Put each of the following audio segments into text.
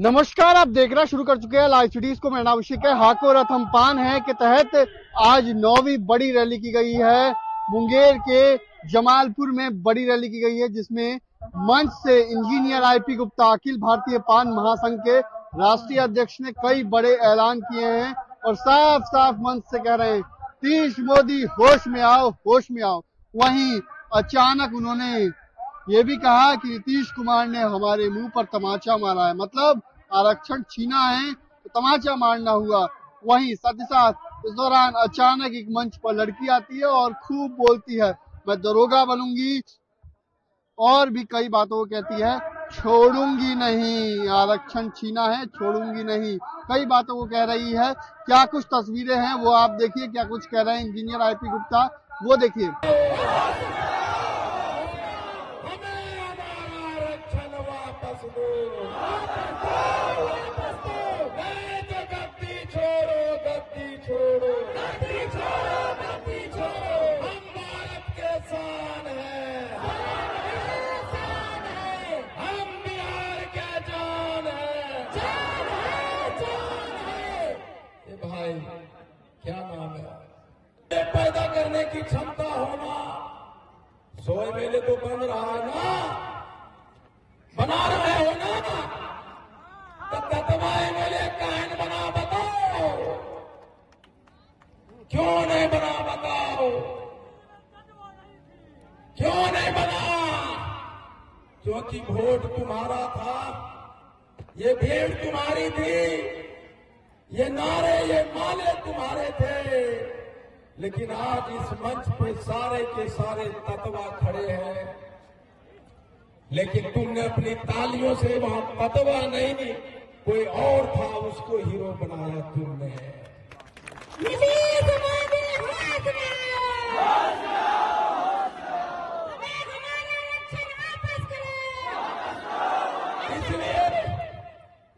नमस्कार, आप देखना शुरू कर चुके हैं लाइव सिटीज को। मेरा नाम अभिषेक है। हाको रथम पान है के तहत आज 9वीं बड़ी रैली की गई है। मुंगेर के जमालपुर में बड़ी रैली की गई है, जिसमें मंच से इंजीनियर आईपी गुप्ता, अखिल भारतीय पान महासंघ के राष्ट्रीय अध्यक्ष ने कई बड़े ऐलान किए हैं और साफ साफ मंच से कह रहे हैं, तीश मोदी होश में आओ, होश में आओ। वहीं अचानक उन्होंने ये भी कहा कि नीतीश कुमार ने हमारे मुंह पर तमाचा मारा है, मतलब आरक्षण छीना है तो तमाचा मारना हुआ। वहीं साथ ही साथ इस दौरान अचानक एक मंच पर लड़की आती है और खूब बोलती है, मैं दरोगा बनूंगी, और भी कई बातों को कहती है, छोड़ूंगी नहीं, आरक्षण छीना है, छोड़ूंगी नहीं, कई बातों को कह रही है। क्या कुछ तस्वीरें हैं वो आप देखिए, क्या कुछ कह रहे हैं इंजीनियर आईपी गुप्ता, वो देखिए। क्या नाम है? पैदा करने की क्षमता होना, 100 मेले तो बन रहा है ना, बना रहे हो ना, तो तत्वा मेले काहे बना, बताओ क्यों नहीं बना, बताओ क्यों नहीं बना? क्योंकि वोट तुम्हारा था, ये भीड़ तुम्हारी थी, ये नारे ये माले तुम्हारे थे, लेकिन आज इस मंच पे सारे के सारे तत्वा खड़े हैं, लेकिन तुमने अपनी तालियों से वहां तत्वा नहीं, कोई और था उसको हीरो बनाया तुमने।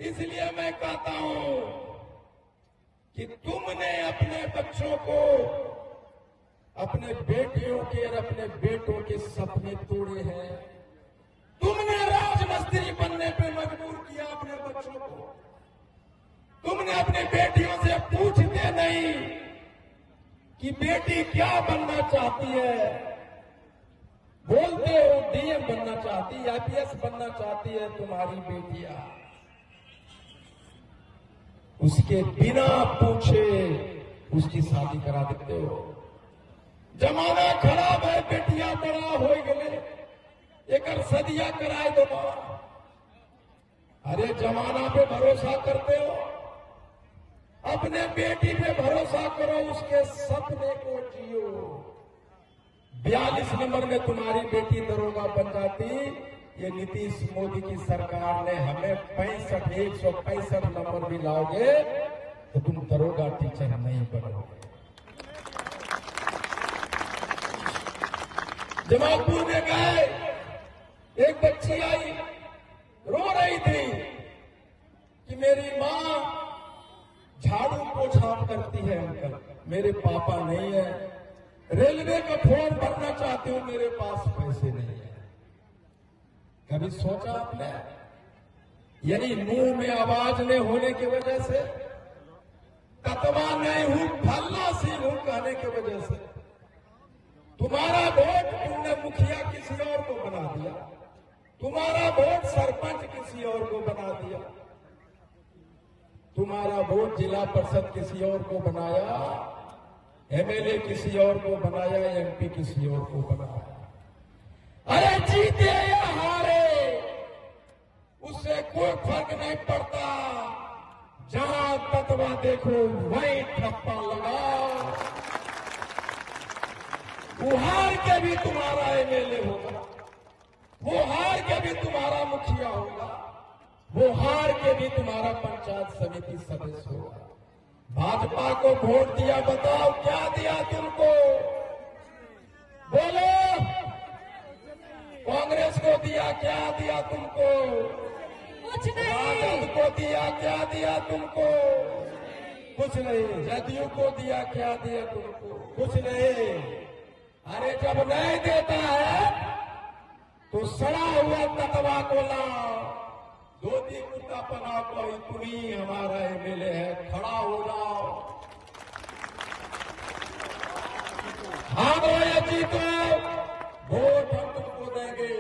इसलिए मैं कहता हूं कि तुमने अपने बच्चों को, अपने बेटियों के और अपने बेटों के सपने तोड़े हैं। तुमने राजमिस्त्री बनने पे मजबूर किया अपने बच्चों को। तुमने अपनी बेटियों से पूछते नहीं कि बेटी क्या बनना चाहती है, बोलते हो डीएम बनना चाहती है, आईपीएस बनना चाहती है तुम्हारी बेटियां, उसके बिना पूछे उसकी शादी करा देते हो। जमाना खराब है, बेटियां बड़ा हो गए, एक सदिया कराए दो। अरे जमाना पे भरोसा करते हो, अपने बेटी पे भरोसा करो, उसके सपने को जियो। 42 नंबर में तुम्हारी बेटी दरोगा बन जाती, ये नीतीश मोदी की सरकार ने हमें 165 नंबर भी लाओगे तो तुम दरोगा टीचर नहीं बनोगे। जमालपुर में गए, एक बच्ची आई, रो रही थी कि मेरी माँ झाड़ू पोछा करती है अंकल, मेरे पापा नहीं है, रेलवे का फॉर्म भरना चाहती हूँ, मेरे पास पैसे नहीं है। कभी सोचा आपने? यानी मुंह में आवाज नहीं होने की वजह से, तत्वा नहीं हूं, फल्ला सी हूं कहने की वजह से तुम्हारा वोट तुमने मुखिया किसी और को बना दिया, तुम्हारा वोट सरपंच किसी और को बना दिया, तुम्हारा वोट जिला परिषद किसी और को बनाया, एमएलए किसी और को बनाया, एमपी किसी और को बनाया। अरे जीते या हारे उससे कोई फर्क नहीं पड़ता, जहां तत्वा देखो वहीं ठप्पा लगाओ। वो हार के भी तुम्हारा एमएलए होगा, वो हार के भी तुम्हारा मुखिया होगा, वो हार के भी तुम्हारा पंचायत समिति सदस्य होगा। भाजपा को वोट दिया, बताओ क्या दिया तुमको? बोलो। कांग्रेस को दिया, क्या दिया तुमको? कुछ नहीं। राजद को दिया, क्या दिया तुमको? कुछ नहीं। जदयू को दिया, क्या दिया तुमको? कुछ नहीं। अरे जब नहीं देता है तो सड़ा हुआ तत्वा को लाओ, धोती कुर्ता पहना कोई तुम्ही हमारा एमएलए है, खड़ा हो जाओ। हम जीतो, वोट हम तुमको देंगे।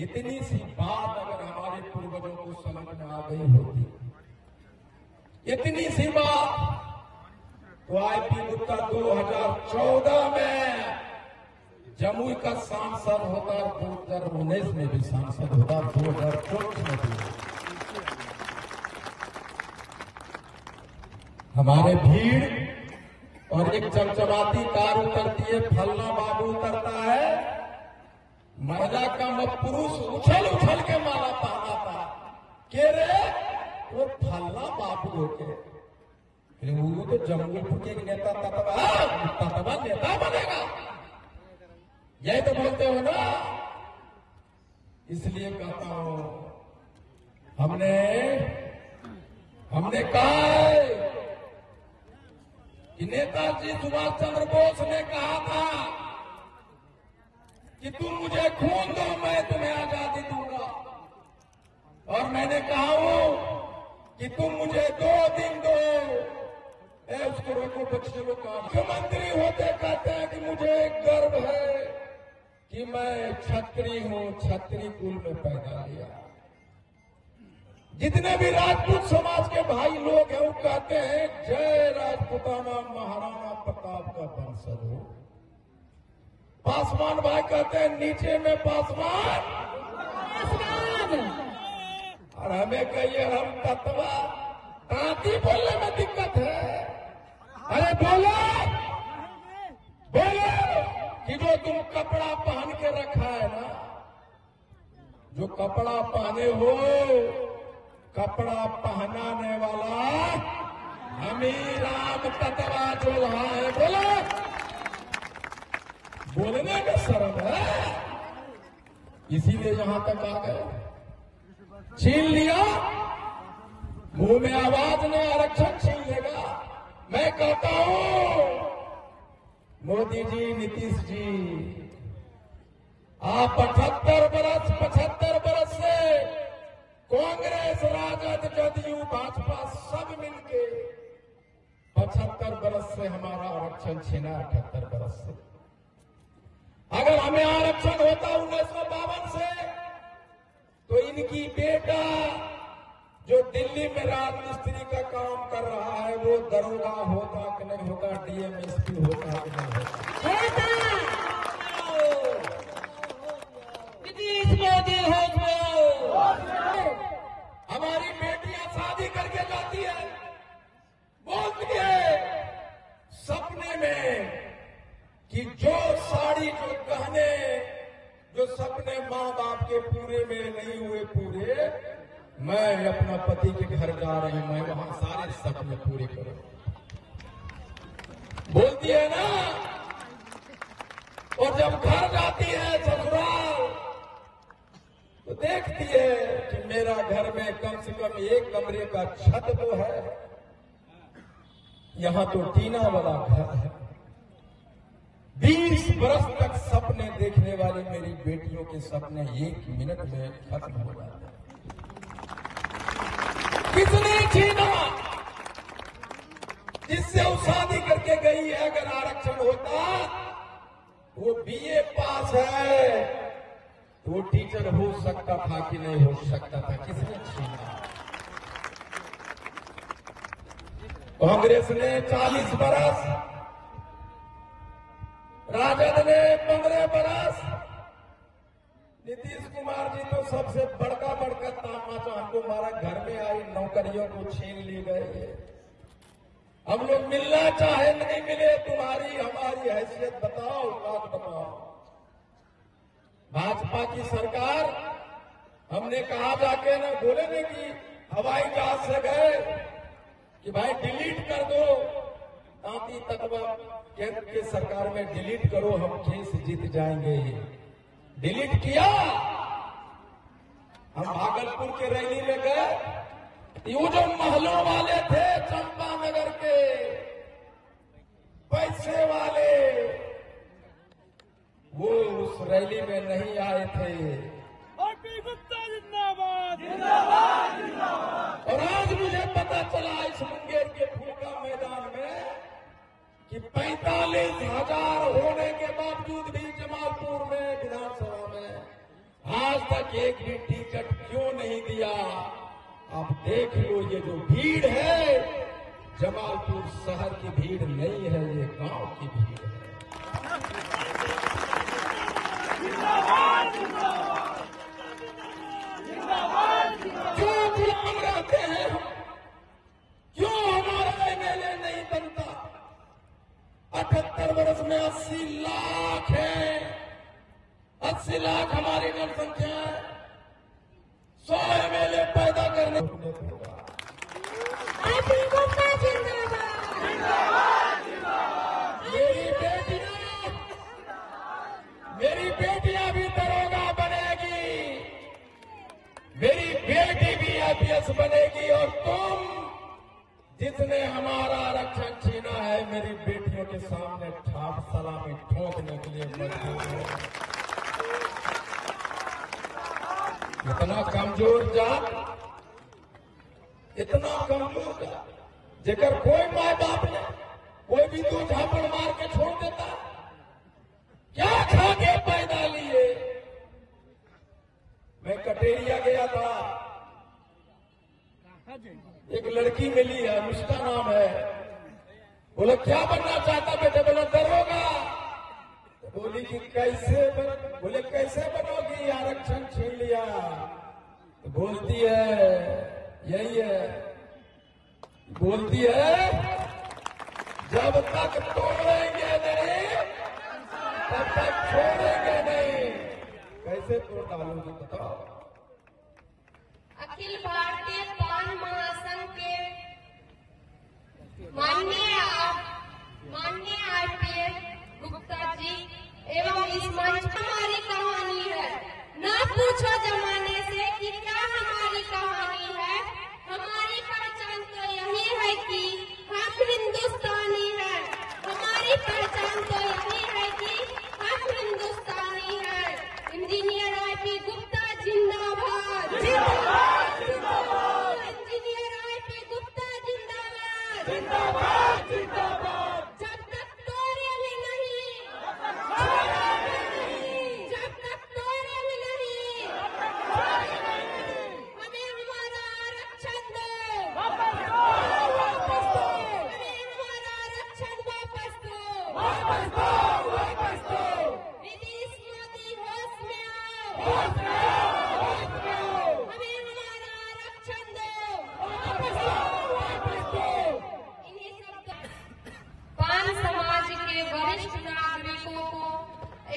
इतनी सी बात अगर हमारे पूर्वजों को समझ में आ गई होती, इतनी सी बात, तो आईपी गुप्ता 2014 में जमुई का सांसद होता, 2019 में भी सांसद होता, 2024 में भी। हमारे भीड़ और एक चमचमाती कार उतरती है, फलना बाबू उतरता है, महिला का पुरुष उछल उछल के माला पहनाता के रे वो फलना बाबू होके, वो तो जमूलपुर के नेता ततवा नेता बनेगा, यही तो बोलते हो ना। इसलिए कहता हूं, हमने कहा है कि नेताजी सुभाष चंद्र बोस ने कहा था कि तुम मुझे खून दो, मैं तुम्हें आजादी दूंगा। और मैंने कहा हूं कि तुम मुझे 2 दिन दो। उसको रोको बच्चे लोग का मुख्यमंत्री होते कहते हैं कि मुझे गर्व है कि मैं छत्री हूं, छत्री कुल में पैदा लिया। जितने भी राजपूत समाज के भाई लोग हैं वो कहते हैं जय राजपूताना महाराणा प्रताप का वंशज हो। पासवान भाई कहते हैं नीचे में पासवान, और हमें कहिए हम तत्वा। तांती बोलने में दिक्कत है। अरे बोलो कि जो तुम कपड़ा पहन के रखा है ना, जो कपड़ा पहने हो, कपड़ा पहनाने वाला हमी राम तत्वा जो रहा है। बोलो, बोलने में शर्म है, इसीलिए यहां तक आ गए। छीन लिया, मुंह में आवाज ने आरक्षण छीन लेगा। मैं कहता हूं मोदी जी, नीतीश जी, आप 75 बरस से कांग्रेस, राजद, जदयू, भाजपा सब मिलके 75 बरस से हमारा आरक्षण छीना। 78 बरस से अगर हमें आरक्षण होता 1952 से, तो इनकी बेटा जो दिल्ली में राजमिस्त्री का काम कर रहा है वो दरोगा होता कि नहीं होता, डीएमएसपी होता कि नहीं होता। नीतीश मोदी हो। हमारी बेटियां शादी करके जाती है, बोलती है सपने में कि जो साड़ी, जो गहने, जो सपने माँ बाप के पूरे मेरे नहीं हुए पूरे, मैं अपना पति के घर जा रही हूं, मैं वहां सारे सपने पूरे करूं। बोलती है ना। और जब घर जाती है ससुराल, तो देखती है कि मेरा घर में कम से कम 1 कमरे का छत तो है, यहां तो टीना वाला घर है। 20 बरस तक सपने देखने वाली मेरी बेटियों के सपने 1 मिनट में खत्म हो जाते हैं। किसने छीना? जिससे वो शादी करके गई है। अगर आरक्षण होता, वो बीए पास है, तो वो टीचर हो सकता था कि नहीं हो सकता था? किसने छीना? कांग्रेस ने 40 बरस, राजद ने 15 बरस, नीतीश कुमार जी तो सबसे बड़का तमाचा हमको हमारा घर में आई नौकरियों को छीन ली गए। हम लोग मिलना चाहे नहीं मिले, तुम्हारी हमारी हैसियत बताओ, बात बताओ। भाजपा की सरकार, हमने कहा जाके ना, बोले ना कि हवाई जहाज से गए कि भाई डिलीट कर दो, तांती तत्वा केंद्र की सरकार में डिलीट करो, हम केस जीत जाएंगे। डिलीट किया। हम भागलपुर के रैली में गए, ये जो महलों वाले थे चंपानगर के, पैसे वाले, वो उस रैली में नहीं आए थे। गुप्ता जिंदाबाद। और आज मुझे पता चला इस मुंगेर के फूलका मैदान में कि 45,000 होने के बावजूद भी जमालपुर में विधानसभा में आज तक एक भी टिकट क्यों नहीं दिया। आप देख लो, ये जो भीड़ है जमालपुर शहर की भीड़ नहीं है, ये गांव की भीड़ है। क्यों गुलाम रहते हैं हम? क्यों हमारा एमएलए नहीं बनता? 78 वर्ष में 80 लाख है, 80 लाख हमारी जनसंख्या है। 100 एमएलए पैदा करने होगा। मेरी बेटियां भी दरोगा बनेगी, मेरी बेटी भी आईपीएस बनेगी, और तुम जिसने हमारा आरक्षण छीना है मेरी बेटियों के सामने ठाठ सलामी ठोकने के लिए मजबूर हो। इतना कमजोर जात, इतना कमजोर जात, जेकर कोई माए बाप ने कोई भी दो झापड़ मार के छोड़ देता। क्या खा के पैदा लिए? मैं कटेरिया गया था, एक लड़की मिली है, मुस्का नाम है। बोले क्या बनना चाहता बेटे? बोले दरोगा। बोली कि कैसे बोले कैसे बनोगी, आरक्षण छीन लिया। तो बोलती है यही है, बोलती है जब तक तोड़ेंगे नहीं तब तक छोड़ेंगे नहीं। कैसे तोड़ डालोगी बताओ? अखिल भारतीय पान महासंघ के माननीय आईपीएस गुप्ता जी एवं इस मंच हमारी कहानी है। ना पूछो जमाने से कि क्या हमारी कहानी है। हमारी पहचान तो यही है कि हम हिंदुस्तानी है। हमारी पहचान तो यही है कि हम हिंदुस्तानी है। इंजीनियर आईपी गुप्ता जिंदाबाद। इंजीनियर आईपी गुप्ता जिंदाबाद। जब तक तोड़ेंगे नहीं, जब तक तोड़ेंगे नहीं, हमें हमारा आरक्षण दो, हमें हमारा आरक्षण वापस दो। नीतीश मोदी होश में आओ, हमें हमारा आरक्षण दो, वापस दो। इन्हीं सब पान समाज के वरिष्ठ नागरिकों को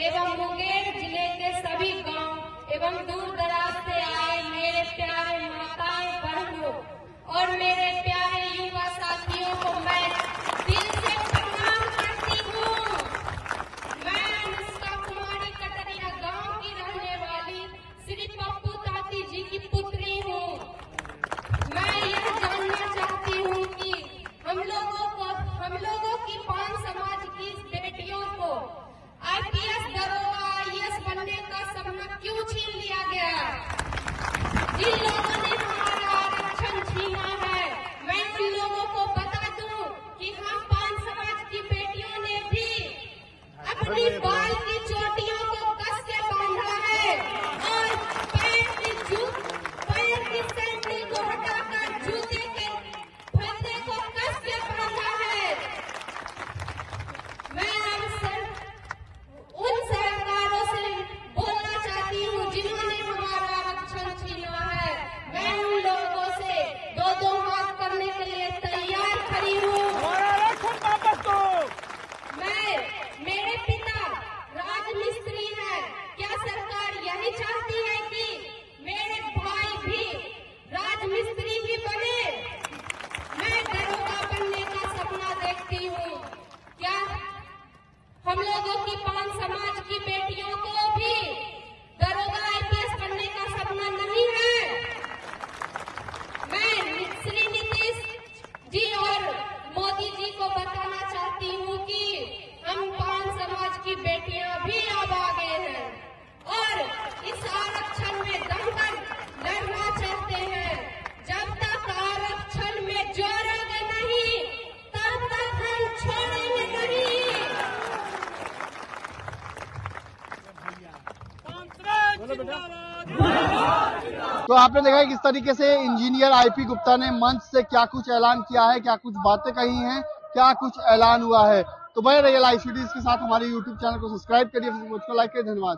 एवं मुंगेर जिले के सभी गांव एवं दूर दराज से आए मेरे प्यारे माताएं बहनों और मेरे प्यारे युवा साथियों को मैं दिल से प्रणाम करती हूँ। मैं अनुष्का कुमारी कटरिया गांव की रहने वाली तो आपने देखा है किस तरीके से इंजीनियर आईपी गुप्ता ने मंच से क्या कुछ ऐलान किया है, क्या कुछ बातें कही हैं, क्या कुछ ऐलान हुआ है। तो बने रहिए लाइव सिटीज के साथ, हमारे यूट्यूब चैनल को सब्सक्राइब करिए, फेसबुक को लाइक करिए। धन्यवाद।